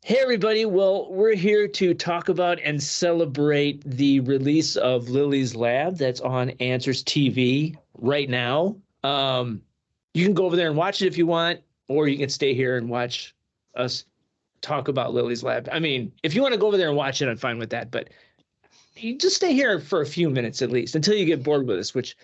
Hey, everybody. Well, we're here to talk about and celebrate the release of Lily's Lab that's on Answers.tv right now. You can go over there and watch it if you want, or you can stay here and watch us talk about Lily's Lab. I mean, if you want to go over there and watch it, I'm fine with that, but you just stay here for a few minutes at least until you get bored with us, which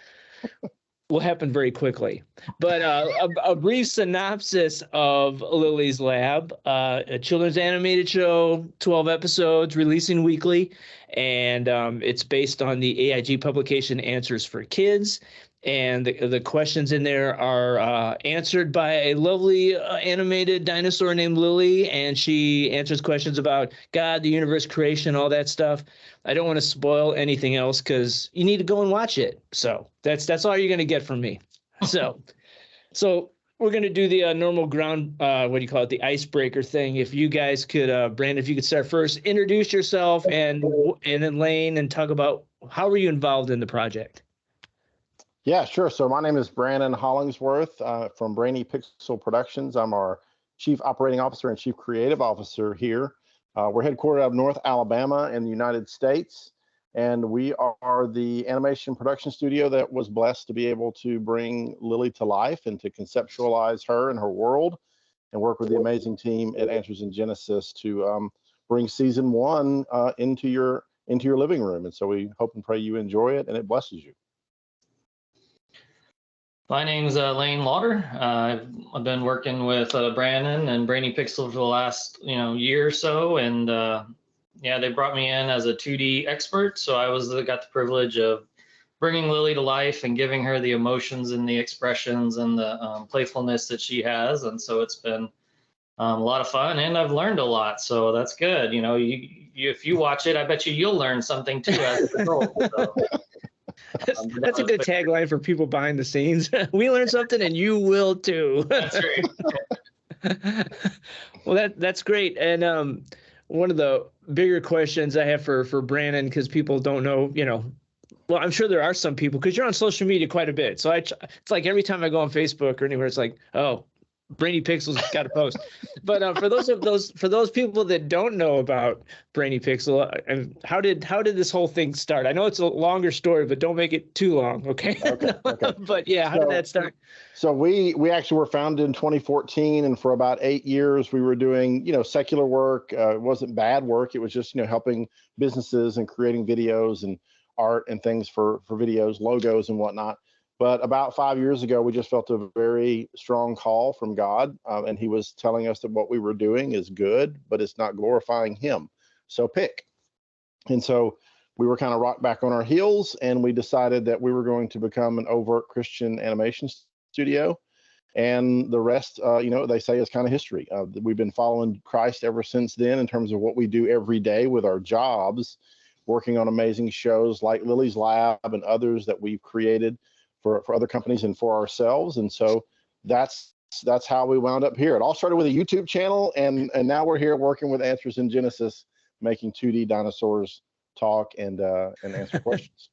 will happen very quickly. But a brief synopsis of Lily's Lab, a children's animated show, 12 episodes, releasing weekly, and it's based on the AIG publication Answers for Kids. And the questions in there are answered by a lovely animated dinosaur named Lily, and she answers questions about God, the universe, creation, all that stuff. I don't want to spoil anything else because you need to go and watch it. So that's all you're going to get from me. So we're going to do the normal ground, the icebreaker thing. If you guys could, Brandon, if you could start first, introduce yourself, and then Lane, and talk about how were you involved in the project. Yeah, sure. So my name is Brandon Hollingsworth from Brainy Pixel Productions. I'm our Chief Operating Officer and Chief Creative Officer here. We're headquartered out of North Alabama in the United States, and we are the animation production studio that was blessed to be able to bring Lily to life and to conceptualize her and her world, and work with the amazing team at Answers in Genesis to bring season 1 into your living room. And so we hope and pray you enjoy it and it blesses you. My name's Lane Lauder. I've been working with Brandon and Brainy Pixel for the last year or so, and they brought me in as a 2D expert. So I got the privilege of bringing Lily to life and giving her the emotions and the expressions and the playfulness that she has. And so it's been a lot of fun, and I've learned a lot. So that's good. If you watch it, I bet you'll learn something too as a result. So. That's a good tagline for people behind the scenes. We learned something, and you will too. That's right. Well, that's great. And one of the bigger questions I have for Brandon, because people don't know, well, I'm sure there are some people, because you're on social media quite a bit. So it's like every time I go on Facebook or anywhere, it's like, oh, Brainy Pixel's got to post. But for those people that don't know about Brainy Pixel, and how did this whole thing start? I know it's a longer story, but don't make it too long, okay? Okay. But yeah, how did that start? So we actually were founded in 2014, and for about 8 years we were doing secular work. It wasn't bad work. It was just helping businesses and creating videos and art and things for videos, logos and whatnot. But about 5 years ago, we just felt a very strong call from God, and he was telling us that what we were doing is good, but it's not glorifying him. So pick. And so we were kind of rocked back on our heels, and we decided that we were going to become an overt Christian animation studio. And the rest, they say is kind of history. We've been following Christ ever since then in terms of what we do every day with our jobs, working on amazing shows like Lily's Lab and others that we've created for other companies and for ourselves. And so that's how we wound up here. It all started with a YouTube channel, and now we're here working with Answers in Genesis, making 2D dinosaurs talk and answer questions.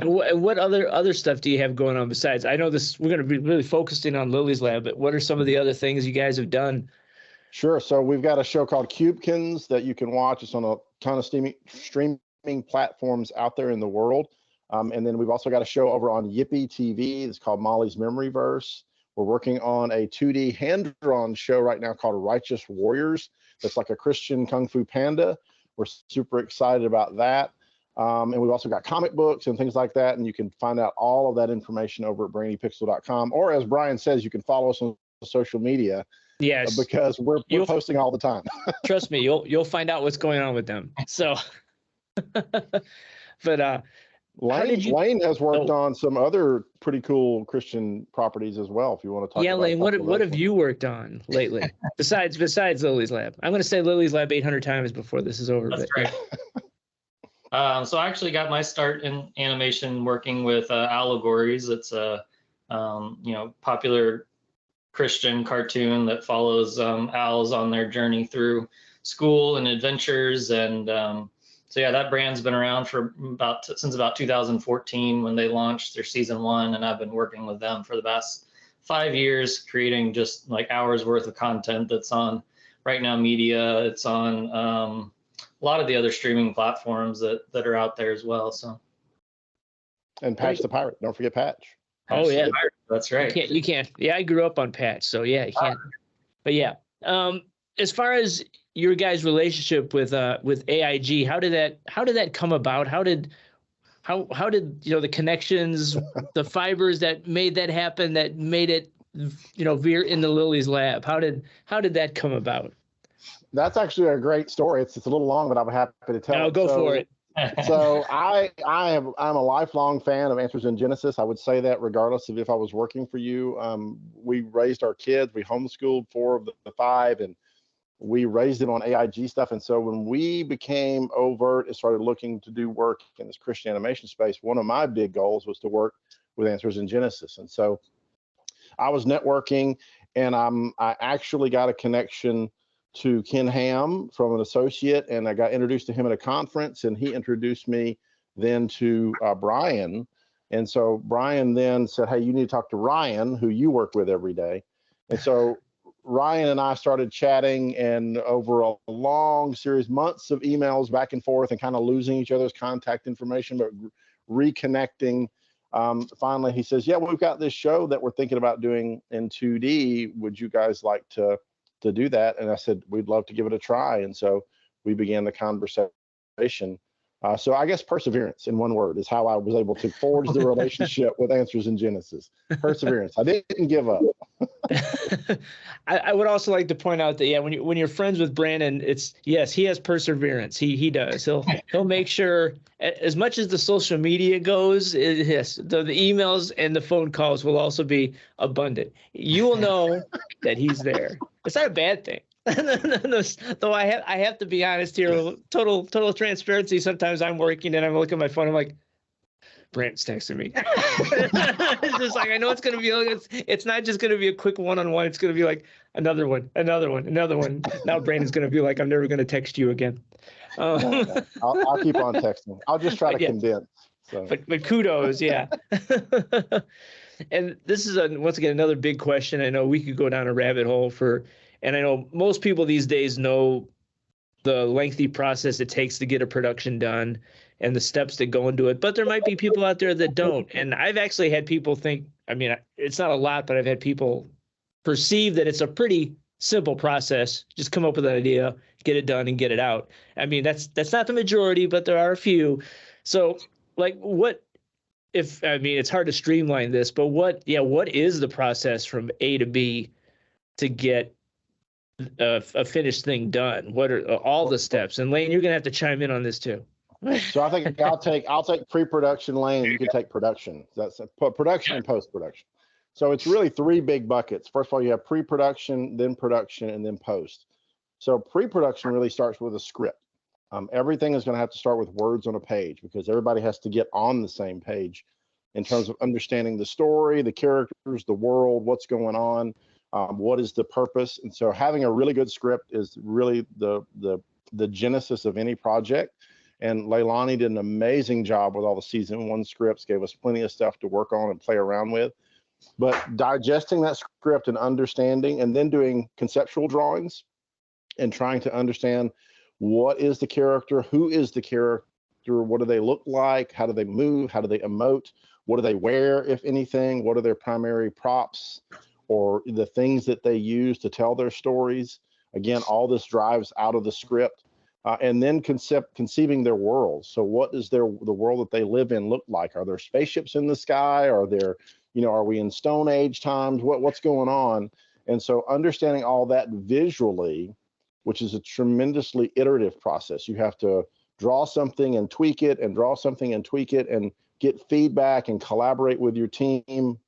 What other stuff do you have going on besides? I know we're going to be really focusing on Lily's Lab, but what are some of the other things you guys have done? Sure. So we've got a show called Cubekins that you can watch. It's on a ton of streaming platforms out there in the world. And then we've also got a show over on Yippee TV. It's called Molly's Memory Verse. We're working on a 2D hand-drawn show right now called Righteous Warriors. That's like a Christian Kung Fu Panda. We're super excited about that. And we've also got comic books and things like that. And you can find out all of that information over at brainypixel.com. Or as Brian says, you can follow us on social media. Yes, because we're posting all the time. Trust me, you'll find out what's going on with them. So, but Lane has worked on some other pretty cool Christian properties as well. If you want to talk. Yeah, about Lane, what have you worked on lately besides Lily's Lab? I'm going to say Lily's Lab 800 times before this is over. That's right. So I actually got my start in animation working with Allegories. It's a popular Christian cartoon that follows owls on their journey through school and adventures. And so yeah, that brand's been around for since about 2014 when they launched their season 1, and I've been working with them for the past 5 years, creating just like hours worth of content that's on Right Now Media. It's on a lot of the other streaming platforms that are out there as well. So. And Patch the Pirate. Don't forget Patch. Oh yeah, that's right. You can't. Yeah, I grew up on Patch, so yeah, you can't. But yeah, as far as your guys' relationship with AIG, how did that come about? How did the connections, the fibers that made that happen, that made it veer into Lily's lab? How did that come about? That's actually a great story. It's a little long, but I'm happy to tell. No, go for it. So I'm a lifelong fan of Answers in Genesis. I would say that regardless of if I was working for you. We raised our kids. We homeschooled 4 of the 5, and we raised them on AIG stuff. And so when we became overt and started looking to do work in this Christian animation space, one of my big goals was to work with Answers in Genesis. And so I was networking, and I actually got a connection to Ken Ham from an associate, and I got introduced to him at a conference, and he introduced me then to Brian. And so Brian then said, hey, you need to talk to Ryan, who you work with every day. And so Ryan and I started chatting, and over a long series, months of emails back and forth, and kind of losing each other's contact information, but reconnecting. Finally, he says, yeah, we've got this show that we're thinking about doing in 2D. Would you guys like to do that? And I said, we'd love to give it a try. And so we began the conversation. So I guess perseverance, in one word, is how I was able to forge the relationship with Answers in Genesis. Perseverance. I didn't give up. I would also like to point out that, yeah, when you're friends with Brandon, yes, he has perseverance. He does. He'll make sure, as much as the social media goes, yes, the emails and the phone calls will also be abundant. You will know that he's there. It's not a bad thing. Though I have to be honest here, total transparency. Sometimes I'm working and I'm looking at my phone. I'm like, Brant's texting me. It's just like, I know it's going to be, it's not just going to be a quick one-on-one. It's going to be like another one. Now Brandon's going to be like, I'm never going to text you again. I'll keep on texting. I'll just try to condense. So. But kudos, yeah. And this is once again another big question. I know we could go down a rabbit hole and I know most people these days know the lengthy process it takes to get a production done and the steps that go into it. But there might be people out there that don't. And I've actually had people think, I mean, it's not a lot, but I've had people perceive that it's a pretty simple process. Just come up with an idea, get it done, and get it out. I mean, that's not the majority, but there are a few. So, like, it's hard to streamline this, but what is the process from A to B to get a finished thing done? What are all the steps? And Lane, you're gonna have to chime in on this too. So I think I'll take pre-production, Lane, and you can take production. That's production and post-production. So it's really 3 big buckets. First of all, you have pre-production, then production, and then post. So pre-production really starts with a script. Everything is going to have to start with words on a page, because everybody has to get on the same page in terms of understanding the story, the characters, the world, what's going on, what is the purpose. And so having a really good script is really the genesis of any project. And Leilani did an amazing job with all the season 1 scripts, gave us plenty of stuff to work on and play around with. But digesting that script and understanding, and then doing conceptual drawings and trying to understand what is the character, who is the character, what do they look like, how do they move, how do they emote, what do they wear, if anything, what are their primary props or the things that they use to tell their stories. Again, all this drives out of the script. And then conceiving their world. So what does the world that they live in look like? Are there spaceships in the sky? Are there, are we in Stone Age times? What's going on? And so understanding all that visually, which is a tremendously iterative process. You have to draw something and tweak it, and draw something and tweak it, and get feedback and collaborate with your team.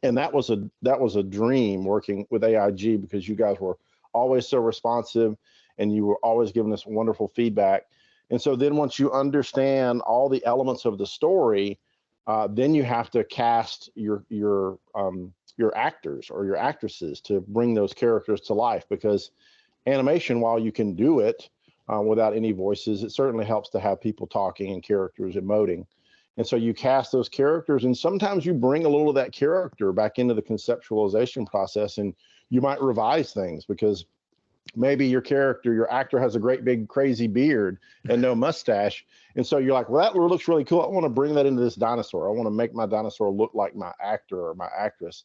And that was a dream working with AIG, because you guys were always so responsive, and you were always giving us wonderful feedback. And so then once you understand all the elements of the story, then you have to cast your actors or your actresses to bring those characters to life, because animation, while you can do it without any voices, it certainly helps to have people talking and characters emoting. And so you cast those characters, and sometimes you bring a little of that character back into the conceptualization process, and you might revise things, because maybe your actor has a great big crazy beard and no mustache. And so you're like, well, that looks really cool. I want to bring that into this dinosaur. I want to make my dinosaur look like my actor or my actress.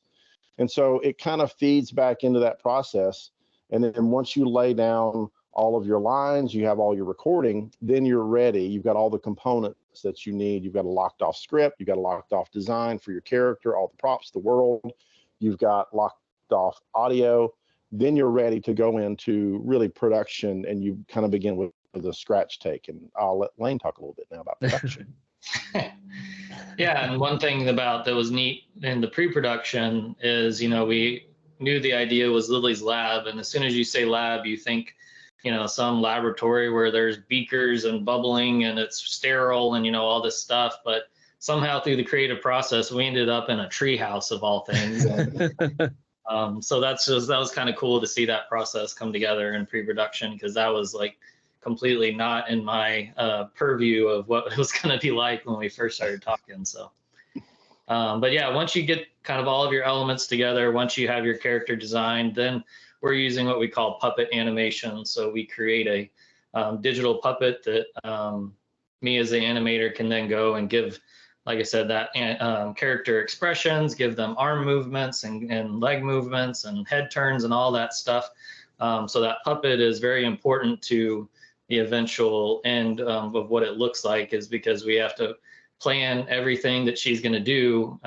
And so it kind of feeds back into that process. And then once you lay down all of your lines, you have all your recording, then you're ready. You've got all the components that you need. You've got a locked off script. You've got a locked off design for your character, all the props, the world. You've got locked off audio. Then you're ready to go into really production, and you kind of begin with a scratch take. And I'll let Lane talk a little bit now about production. Yeah, and one thing that was neat in the pre-production is, we knew the idea was Lily's lab, and as soon as you say lab, you think, some laboratory where there's beakers and bubbling and it's sterile and, all this stuff. But somehow through the creative process, we ended up in a tree house of all things. So that was kind of cool to see that process come together in pre-production, because that was like completely not in my purview of what it was going to be like when we first started talking. So, but yeah, once you get kind of all of your elements together, once you have your character designed, then we're using what we call puppet animation. So we create a digital puppet that me as the animator can then go and give, like I said, that character expressions, give them arm movements and leg movements and head turns and all that stuff. So that puppet is very important to the eventual end of what it looks like, is because we have to plan everything that she's going to do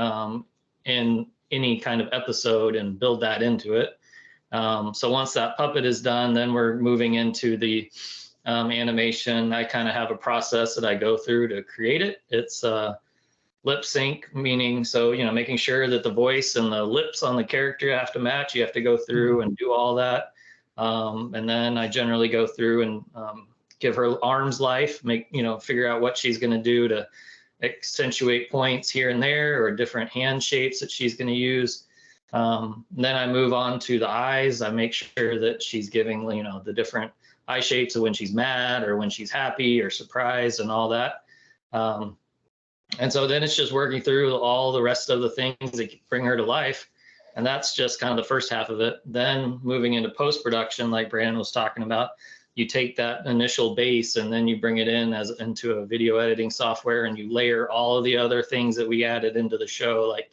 in any kind of episode and build that into it. So once that puppet is done, then we're moving into the animation. I kind of have a process that I go through to create it. It's lip sync, meaning, so, making sure that the voice and the lips on the character have to match. You have to go through and do all that. And then I generally go through and give her arms life, figure out what she's going to do to accentuate points here and there, or different hand shapes that she's going to use. Then I move on to the eyes. I make sure that she's giving, the different eye shapes of when she's mad or when she's happy or surprised and all that. And so then it's just working through all the rest of the things that bring her to life. And that's just kind of the first half of it. Then moving into post-production, like Brandon was talking about, you take that initial base and then you bring it into a video editing software, and you layer all of the other things that we added into the show, like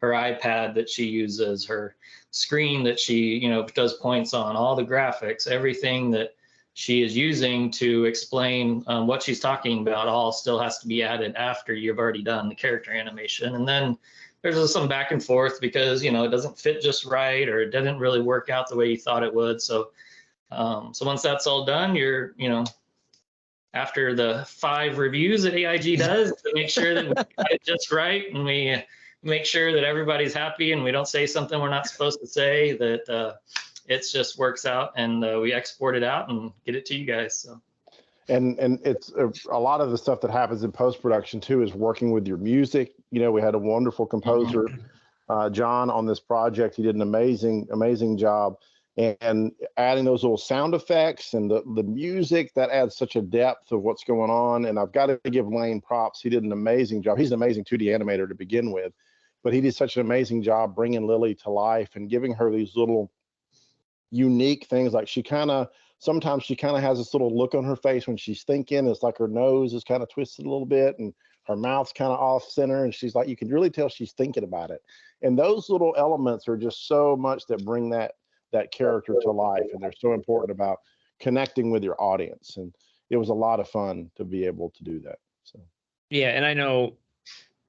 her iPad that she uses, her screen that she, does points on, all the graphics, everything that she is using to explain what she's talking about, all still has to be added after you've already done the character animation. And then there's some back and forth because, it doesn't fit just right, or it didn't really work out the way you thought it would. So once that's all done, you're, after the 5 reviews that AIG does to make sure that we got it just right, and we make sure that everybody's happy and we don't say something we're not supposed to say, that it just works out, and we export it out and get it to you guys. So. And it's a lot of the stuff that happens in post-production too is working with your music. We had a wonderful composer, John, on this project. He did an amazing job, and adding those little sound effects and the music, that adds such a depth of what's going on. And I've got to give Lane props. He did an amazing job. He's an amazing 2D animator to begin with, but he did such an amazing job bringing Lily to life and giving her these little unique things. Like sometimes she kind of has this little look on her face when she's thinking. It's like her nose is kind of twisted a little bit and her mouth's kind of off center, and she's like, you can really tell she's thinking about it. And those little elements are just so much that bring that character to life, and they're so important about connecting with your audience. And it was a lot of fun to be able to do that. So yeah, and I know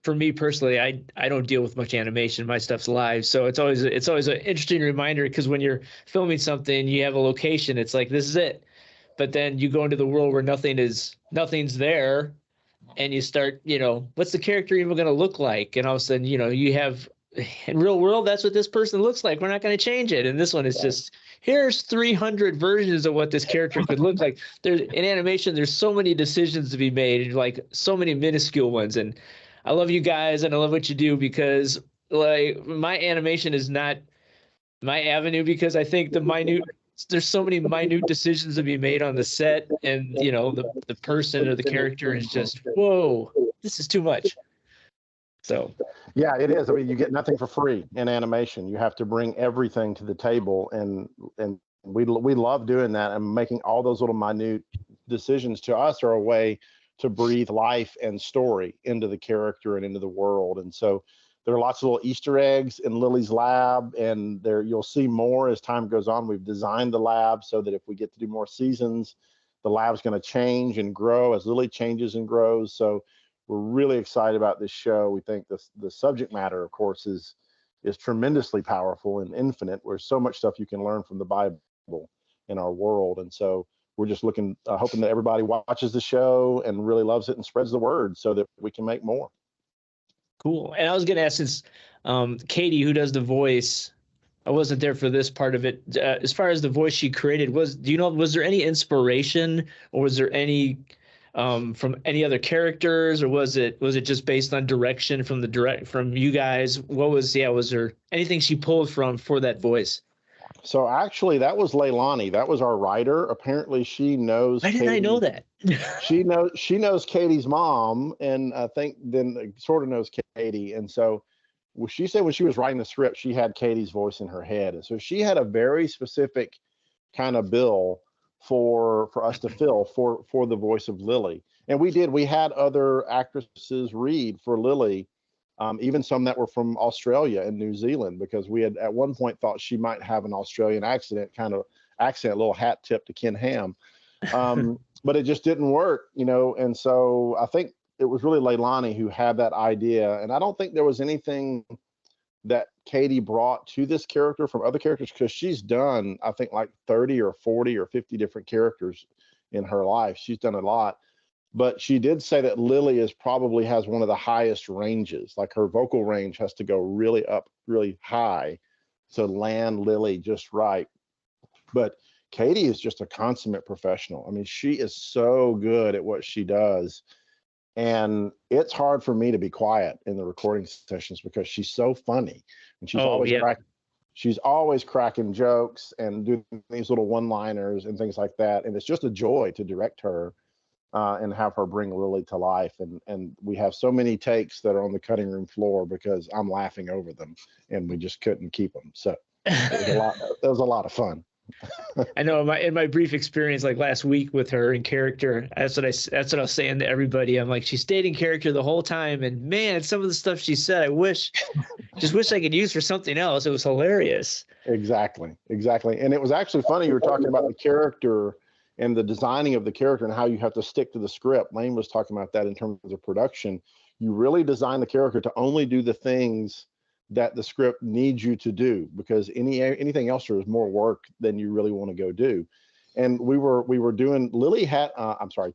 for me personally, I don't deal with much animation. My stuff's live, so it's always an interesting reminder, because when you're filming something, you have a location. It's like, this is it, but then you go into the world where nothing's there, and you start, what's the character even going to look like? And all of a sudden, you have, in real world, that's what this person looks like. We're not going to change it. And this one is just, here's 300 versions of what this character could look like. In animation, there's so many decisions to be made, like so many minuscule ones. And I love you guys, and I love what you do, because like my animation is not my avenue, because I think there's so many minute decisions to be made on the set, and the person or the character is just, whoa, this is too much. So yeah, it is. I mean, you get nothing for free in animation. You have to bring everything to the table, and we love doing that, and making all those little minute decisions to us are a way to breathe life and story into the character and into the world. And so there are lots of little Easter eggs in Lily's lab, and there you'll see more as time goes on. We've designed the lab so that if we get to do more seasons, the lab's going to change and grow as Lily changes and grows. So we're really excited about this show. We think the subject matter, of course, is tremendously powerful and infinite. There's so much stuff you can learn from the Bible in our world. And so we're just hoping that everybody watches the show and really loves it and spreads the word so that we can make more. Cool. And I was going to ask, since Katie, who does the voice, I wasn't there for this part of it. As far as the voice she created, was there any inspiration, or was there any from any other characters, or was it just based on direction from you guys? Was there anything she pulled from for that voice? So actually, that was Leilani. That was our writer. Apparently, she knows. Why didn't I know that? She knows Katie's mom, and I think then sort of knows Katie. And so she said when she was writing the script, she had Katie's voice in her head, and so she had a very specific kind of bill for us to fill for the voice of Lily. And we had other actresses read for Lily. Even some that were from Australia and New Zealand, because we had at one point thought she might have an Australian accent, a little hat tip to Ken Ham. But it just didn't work, and so I think it was really Leilani who had that idea. And I don't think there was anything that Katie brought to this character from other characters, because she's done, I think, like 30 or 40 or 50 different characters in her life. She's done a lot. But she did say that Lily probably has one of the highest ranges. Like her vocal range has to go really up, really high to land Lily just right. But Katie is just a consummate professional. I mean, she is so good at what she does. And it's hard for me to be quiet in the recording sessions because she's so funny. And she's always cracking jokes and doing these little one-liners and things like that. And it's just a joy to direct her. And have her bring Lily to life. And we have so many takes that are on the cutting room floor because I'm laughing over them, and we just couldn't keep them. So it was a lot of fun. I know in my brief experience, like last week with her in character, that's what I was saying to everybody. I'm like, she stayed in character the whole time, and man, some of the stuff she said, I wish I could use for something else. It was hilarious. Exactly. And it was actually funny. You were talking about the character and the designing of the character and how you have to stick to the script. Lane was talking about that in terms of production. You really design the character to only do the things that the script needs you to do, because anything else is more work than you really want to go do. And we were doing,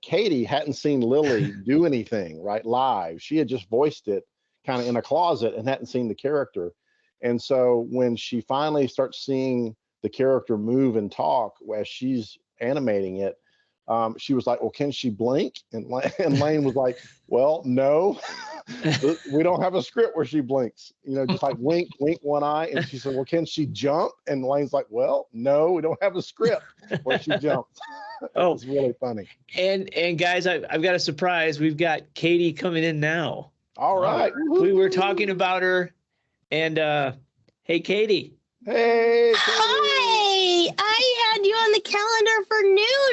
Katie hadn't seen Lily do anything right live. She had just voiced it kind of in a closet and hadn't seen the character. And so when she finally starts seeing the character move and talk as she's animating it, she was like, well, can she blink? And Lane was like, well, no, we don't have a script where she blinks, just like wink one eye. And she said, well, can she jump? And Lane's like, well, no, we don't have a script where she jumps. Oh, it's really funny. And guys, I've got a surprise. We've got Katie coming in now. All right. We were talking about her, and hey, Katie. Hey, Katie. Hi, I had you on the calendar for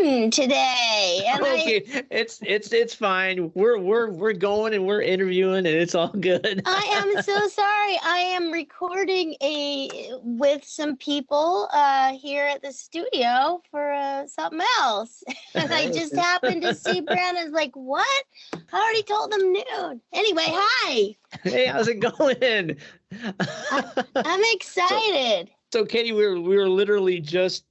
noon today, and okay, it's fine. We're going and we're interviewing, and it's all good. I am so sorry. I am recording with some people here at the studio for something else, and I just happened to see Brandon's like, what? I already told them noon. Anyway, hi. Hey, how's it going? I'm excited. So Katie, we were literally just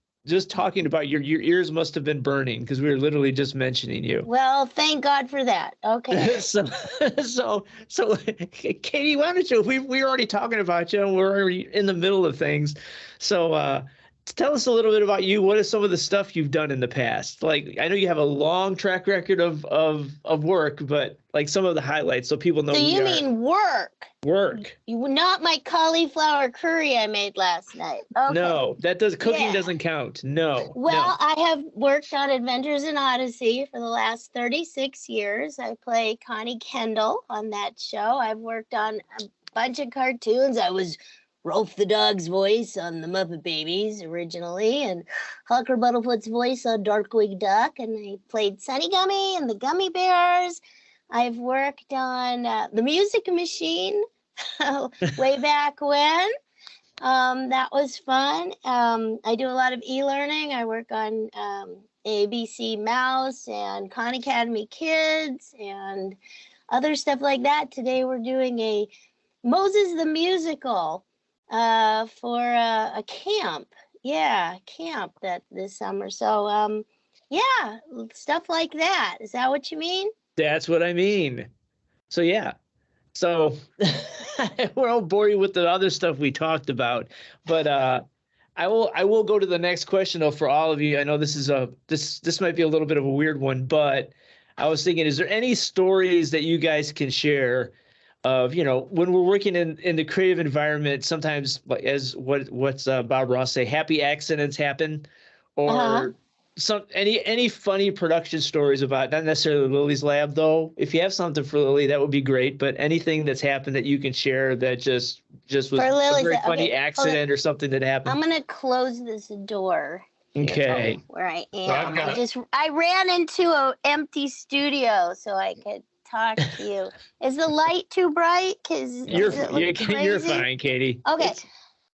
talking about your ears must have been burning because we were literally just mentioning you. Well, thank God for that. Okay. so Katie, why don't you? We were already talking about you, and we're already in the middle of things. So tell us a little bit about you. What is some of the stuff you've done in the past? Like, I know you have a long track record of work, but like some of the highlights so people know. So you mean work? Work. Not my cauliflower curry I made last night. Okay. No, cooking doesn't count. No. Well, I have worked on Adventures in Odyssey for the last 36 years. I play Connie Kendall on that show. I've worked on a bunch of cartoons. I was Rolf the dog's voice on the Muppet Babies originally, and Hucker Buttlefoot's voice on Darkwing Duck, and I played Sunny Gummy and the Gummy Bears. I've worked on The Music Machine way back when. That was fun. I do a lot of e-learning. I work on ABC Mouse and Khan Academy Kids and other stuff like that. Today we're doing a Moses the Musical for a camp. Yeah, camp that this summer. So yeah, stuff like that. Is that what you mean? That's what I mean. So yeah. So I won't bore you with the other stuff we talked about, but I will go to the next question though for all of you. I know this is this might be a little bit of a weird one, but I was thinking, is there any stories that you guys can share of, when we're working in the creative environment, sometimes as what's Bob Ross say, happy accidents happen, or any funny production stories about, not necessarily Lily's Lab though. If you have something for Lily, that would be great. But anything that's happened that you can share that just was a very funny accident or something that happened. I'm gonna close this door. Okay. Where I am. I ran into an empty studio so I could talk to you. Is the light too bright? You're fine, Katie. Okay.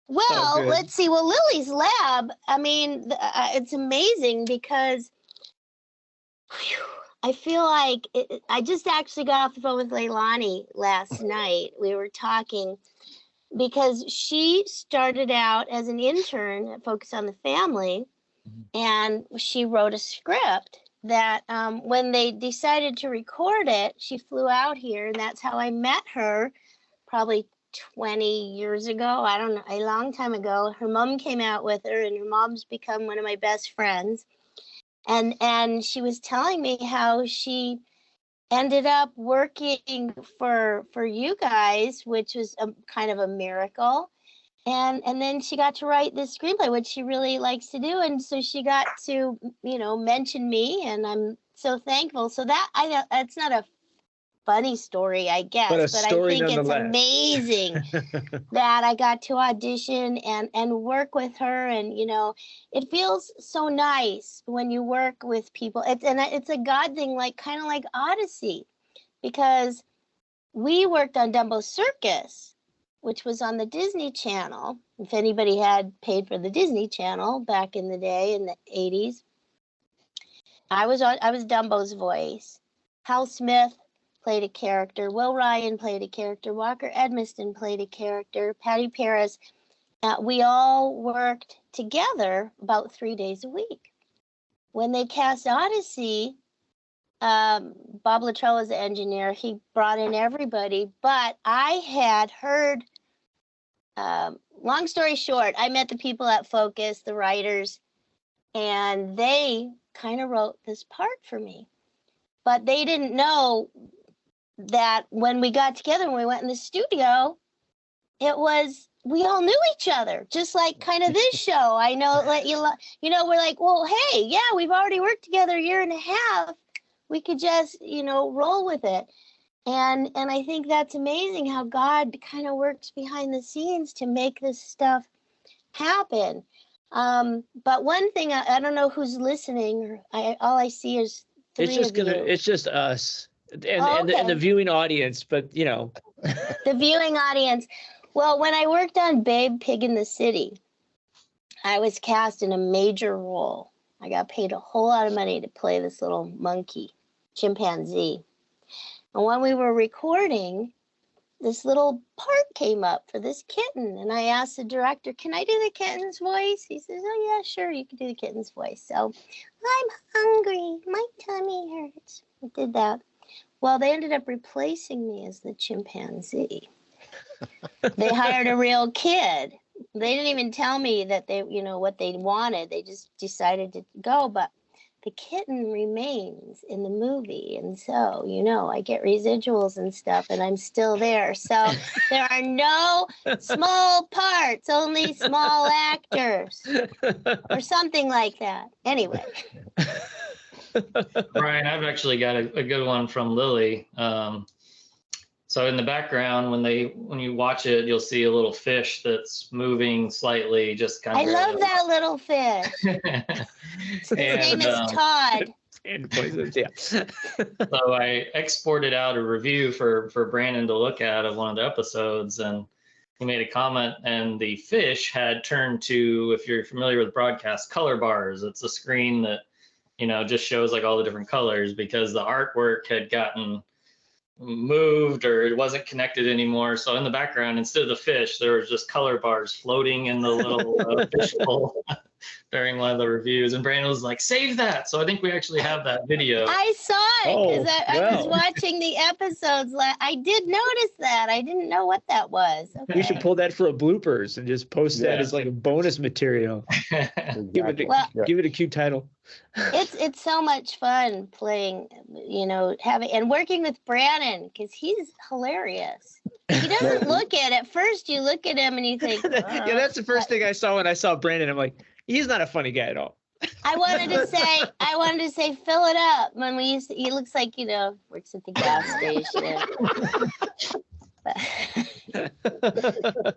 Well, let's see. Well, Lily's Lab, I mean, it's amazing because I feel like I just actually got off the phone with Leilani last night. We were talking because she started out as an intern at Focus on the Family, and she wrote a script that when they decided to record it, she flew out here, and that's how I met her probably 20 years ago. I don't know, a long time ago. Her mom came out with her, and her mom's become one of my best friends. And she was telling me how she ended up working for you guys, which was a kind of a miracle. And then she got to write this screenplay, which she really likes to do. And so she got to, mention me, and I'm so thankful. So that's not a funny story, I guess, but I think it's amazing that I got to audition and work with her. And, it feels so nice when you work with people. It's a God thing, kind of like Odyssey, because we worked on Dumbo Circus, which was on the Disney Channel. If anybody had paid for the Disney Channel back in the day in the 80s, I was Dumbo's voice. Hal Smith played a character. Will Ryan played a character. Walker Edmiston played a character. Patty Paris. We all worked together about 3 days a week. When they cast Odyssey, Bob Luttrell was the engineer. He brought in everybody, but I had heard, long story short, I met the people at Focus, the writers, and they kind of wrote this part for me. But they didn't know that when we got together and we went in the studio, we all knew each other, just like kind of this show. I know, we're like, well, hey, yeah, we've already worked together a year and a half. We could just, roll with it. And I think that's amazing how God kind of works behind the scenes to make this stuff happen. But one thing, I don't know who's listening. All I see is three of you. It's just us. And the viewing audience, but the viewing audience. Well, when I worked on Babe Pig in the City, I was cast in a major role. I got paid a whole lot of money to play this little chimpanzee. And when we were recording, this little part came up for this kitten. And I asked the director, can I do the kitten's voice? He says, oh, yeah, sure, you can do the kitten's voice. So, I'm hungry. My tummy hurts. I did that. Well, they ended up replacing me as the chimpanzee. They hired a real kid. They didn't even tell me that they, what they wanted. They just decided to go. But the kitten remains in the movie. And so, I get residuals and stuff, and I'm still there. So there are no small parts, only small actors or something like that. Anyway. Brian, I've actually got a good one from Lily. So in the background, when you watch it, you'll see a little fish that's moving slightly, just kind of. I love that little fish. His name is Todd. And voices, yeah. So I exported out a review for Brandon to look at of one of the episodes, and he made a comment, and the fish had turned to, if you're familiar with broadcast, color bars. It's a screen that, just shows like all the different colors, because the artwork had gotten moved or it wasn't connected anymore. So in the background, instead of the fish, there was just color bars floating in the little fish bowl during one of the reviews. And Brandon was like, save that. So I think we actually have that video. I saw it because I was watching the episodes. I did notice that. I didn't know what that was. Okay. We should pull that for a bloopers and just post that as like a bonus material. Give it a cute title. It's so much fun playing, having and working with Brandon, because he's hilarious. He doesn't look it. At first you look at him and you think, yeah, that's the first thing I saw when I saw Brandon. I'm like, he's not a funny guy at all. I wanted to say, fill it up. When he looks like, works at the gas station.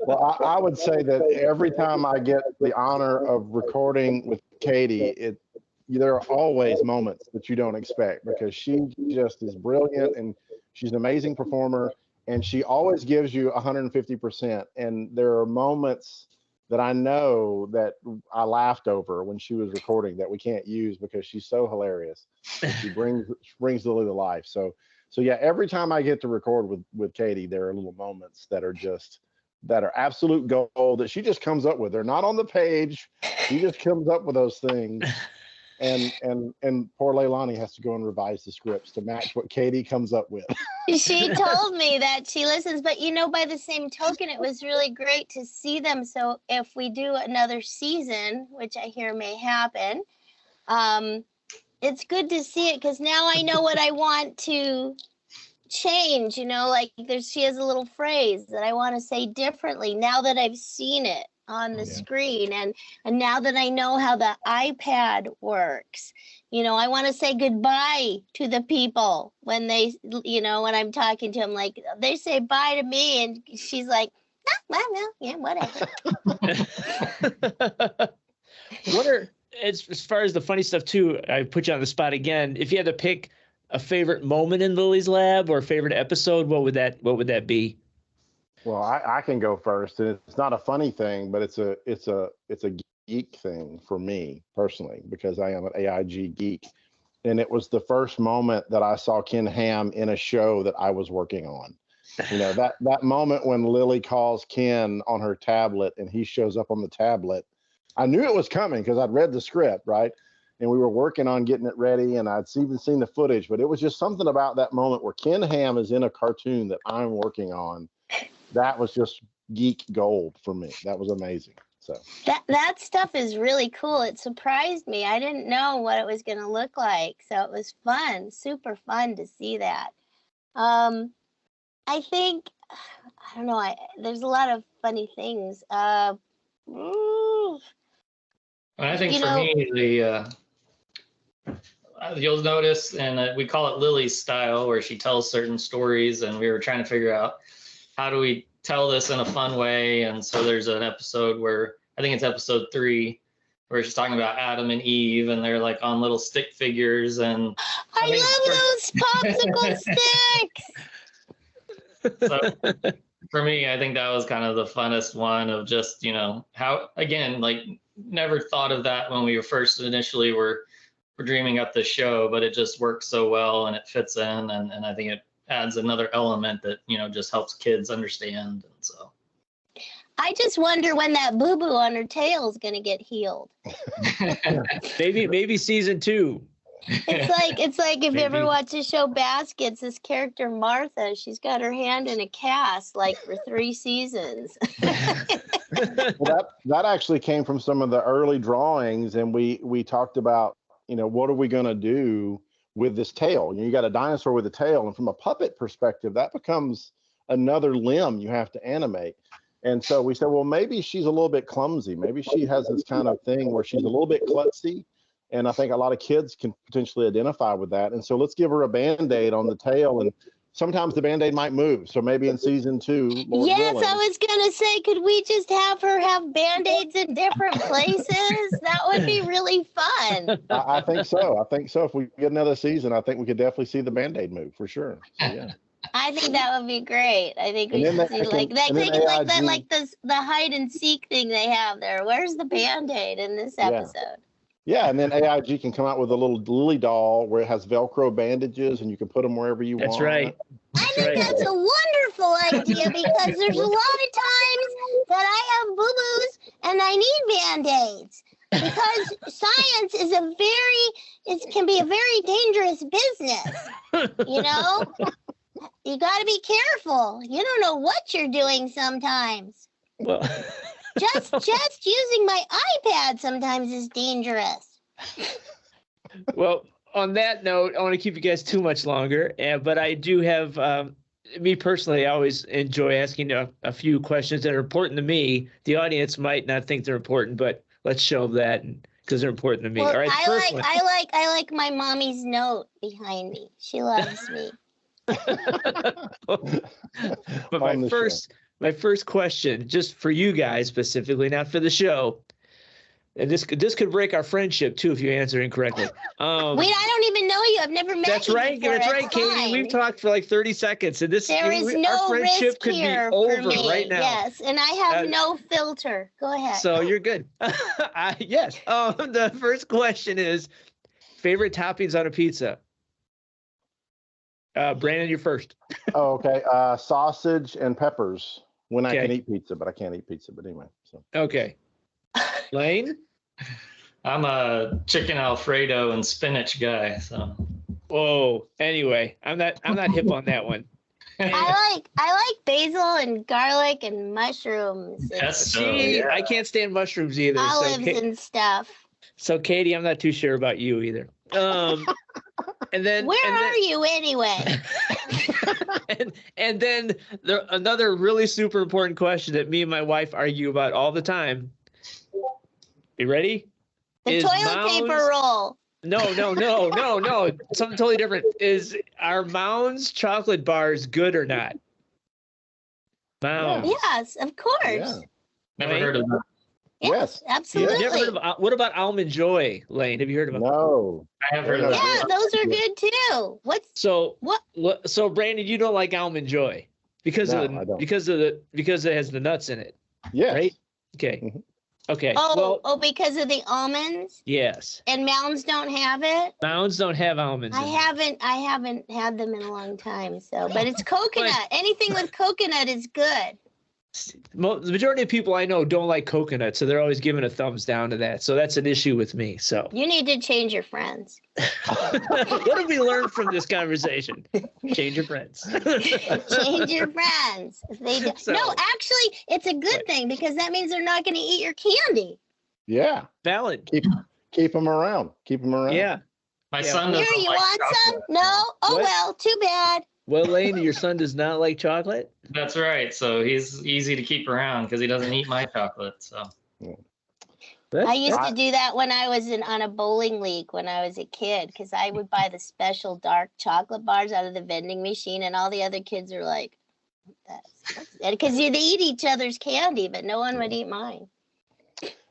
Well, I would say that every time I get the honor of recording with Katie, there are always moments that you don't expect, because she just is brilliant and she's an amazing performer, and she always gives you 150%. And there are moments that I know that I laughed over when she was recording that we can't use because she's so hilarious. She brings Lily to life. So yeah, every time I get to record with Katie, there are little moments that are absolute gold that she just comes up with. They're not on the page. She just comes up with those things. And poor Leilani has to go and revise the scripts to match what Katie comes up with. She told me that she listens, but by the same token, it was really great to see them. So if we do another season, which I hear may happen, it's good to see it, because now I know what I want to change. She has a little phrase that I want to say differently now that I've seen it on the screen, and now that I know how the iPad works, I want to say goodbye to the people when they, when I'm talking to them, like they say bye to me, and she's like, well, yeah, whatever. As far as the funny stuff too, I put you on the spot again. If you had to pick a favorite moment in Lily's Lab or a favorite episode, what would that be? Well, I can go first, and it's not a funny thing, but it's a geek thing for me personally, because I am an AIG geek, and it was the first moment that I saw Ken Ham in a show that I was working on. That moment when Lily calls Ken on her tablet and he shows up on the tablet. I knew it was coming because I'd read the script, right? And we were working on getting it ready, and I'd even seen the footage, but it was just something about that moment where Ken Ham is in a cartoon that I'm working on. That was just geek gold for me. That was amazing. So that stuff is really cool. It surprised me. I didn't know what it was going to look like. So it was fun, super fun to see that. I think, I don't know, there's a lot of funny things. I think for me, you'll notice, and we call it Lily's style, where she tells certain stories, and we were trying to figure out how do we tell this in a fun way. And so there's an episode where, I think it's episode 3, where she's talking about Adam and Eve, and they're like on little stick figures. And I love those popsicle sticks. So for me, I think that was kind of the funnest one of just, how, again, like never thought of that when we were first initially were dreaming up the show, but it just works so well and it fits in. And I think it adds another element that, just helps kids understand. And so I just wonder when that boo-boo on her tail is going to get healed. maybe season 2. It's like if you ever watch the show Baskets, this character Martha, she's got her hand in a cast like for 3 seasons. Well, that actually came from some of the early drawings, and we talked about, what are we going to do with this tail? You got a dinosaur with a tail, and from a puppet perspective, that becomes another limb you have to animate. And so we said, well, maybe she's a little bit clumsy. Maybe she has this kind of thing where she's a little bit klutzy. And I think a lot of kids can potentially identify with that. And so let's give her a Band-Aid on the tail and sometimes the Band-Aid might move. So maybe in season 2, Lord Yes, willing. I was gonna say, could we just have her have Band-Aids in different places? That would be really fun. I think so. I think so. If we get another season, I think we could definitely see the Band-Aid move for sure. So, yeah. I think that would be great. I think we And then should see they like can- that. and then Think like that, AIG like the hide and seek thing they have there. Where's the Band-Aid in this Yeah. episode? Yeah, and then AIG can come out with a little Lily doll where it has Velcro bandages, and you can put them wherever you want. That's right. I think that's a wonderful idea because there's a lot of times that I have boo-boos and I need Band-Aids because science is can be a very dangerous business. You know, you got to be careful. You don't know what you're doing sometimes. Well, Just using my iPad sometimes is dangerous. well, on that note, I want to keep you guys too much longer, but I do have, me personally, I always enjoy asking a few questions that are important to me. The audience might not think they're important, but let's show that because they're important to me. Well, All right, first one. I like my mommy's note behind me. She loves me. But On the my first question, just for you guys specifically, not for the show, and this could break our friendship too if you answer incorrectly. Wait, I don't even know you. I've never met That's you right. before. That's right, It's Katie. fine. We've talked for like 30 seconds, and There is our no friendship risk could be here for over me. right now. Yes, and I have no filter. Go ahead. So you're good. Yes. The first question is favorite toppings on a pizza. Brandon, you're first. Oh, okay. Sausage and peppers when I Okay. can eat pizza, but I can't eat pizza. But anyway, so Okay. Lane. I'm a chicken Alfredo and spinach guy. So Whoa. Anyway, I'm not hip on that one. I like basil and garlic and mushrooms and Yes. See, yeah. I can't stand mushrooms either. olives and stuff. So Katie, I'm not too sure about you either. And then Where are you anyway? and then another really super important question that me and my wife argue about all the time. You ready? The Is toilet paper Mounds- roll. No. Something totally different. Are Mounds chocolate bars good or not? Mounds. Yes, of course. yeah. Never Wait. heard of that. Yes. Absolutely. You've never heard of, what about Almond Joy, Lane? Have you heard of them? No. I have heard of Yeah. that. Yeah, those are good too. What's So what? So Brandon, you don't like Almond Joy because No, of I don't. because it has the nuts in it, Yes. right? Okay. Mhm. Okay. Oh, Well, because of the almonds yes. and mounds don't have it. Mounds don't have almonds. I in haven't had them in a long time. So, but it's coconut. Anything with coconut is good. The majority of people I know don't like coconut, so they're always giving a thumbs down to that. So that's an issue with me. So You need to change your friends. what have we learned from this conversation? Change your friends. Change your friends. If they do. So- No, actually, it's a good thing because that means they're not going to eat your candy. Yeah. Valid. Keep them around. Keep them around. Yeah. My Yeah. son Here, doesn't you like want some? chocolate. No? Oh, What? well, too bad. Well, Lane, your son does not like chocolate. That's right. So he's easy to keep around because he doesn't eat my chocolate. So I used to do that when I was on a bowling league when I was a kid because I would buy the special dark chocolate bars out of the vending machine, and all the other kids are like, because they eat each other's candy, but no one would eat mine.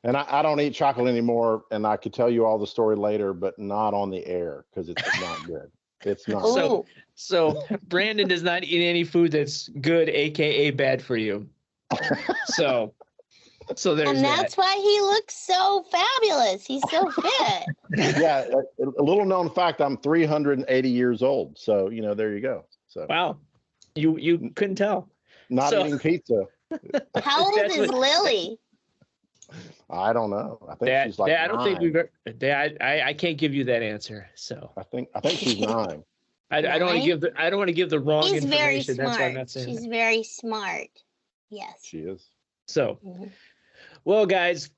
And I don't eat chocolate anymore, and I could tell you all the story later, but not on the air because it's not good. It's not. So- Ooh. So Brandon does not eat any food that's good, aka bad for you. So there's And that's why he looks so fabulous. He's so fit. Yeah, a little known fact, I'm 380 years old. So, there you go. So that. Wow. You couldn't tell. not so- eating pizza. How old That's is what- Lily? I don't know. I think That, she's like I don't think 9. we've ever, I can't give you that answer. So I think she's 9. I don't want to give the wrong He's very information. That's why I'm smart. not saying She's that. very smart. Yes. She is. So, Mhm. well, guys,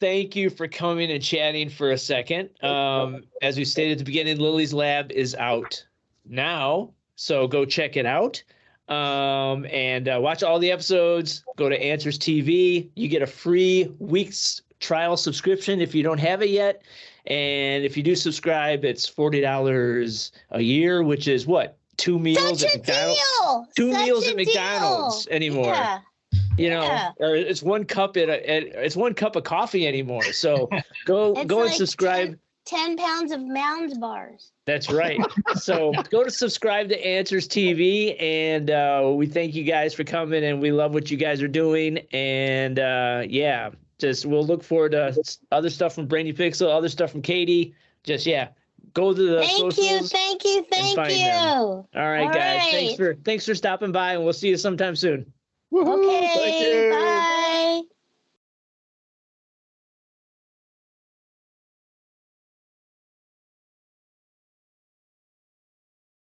thank you for coming and chatting for a second. As we stated at the beginning, Lily's Lab is out now, so go check it out. And watch all the episodes. Go to Answers.tv. You get a free week's trial subscription if you don't have it yet. And if you do subscribe, it's $40 a year, which is what? 2 meals Such at a McDonald's. deal. 2 Such meals a at McDonald's deal. anymore. Yeah. You know, Yeah. or it's 1 cup it's 1 cup of coffee anymore. So go It's and like subscribe. 10 pounds of Mounds bars. That's right. So go to subscribe to Answers TV, and we thank you guys for coming, and we love what you guys are doing. And yeah, just we'll look forward to other stuff from Brainy Pixel, other stuff from Katie. Just go to the socials. Thank you. find them. All right, guys. Right. Thanks for stopping by, and we'll see you sometime soon. Woohoo, Okay. thank you. Bye.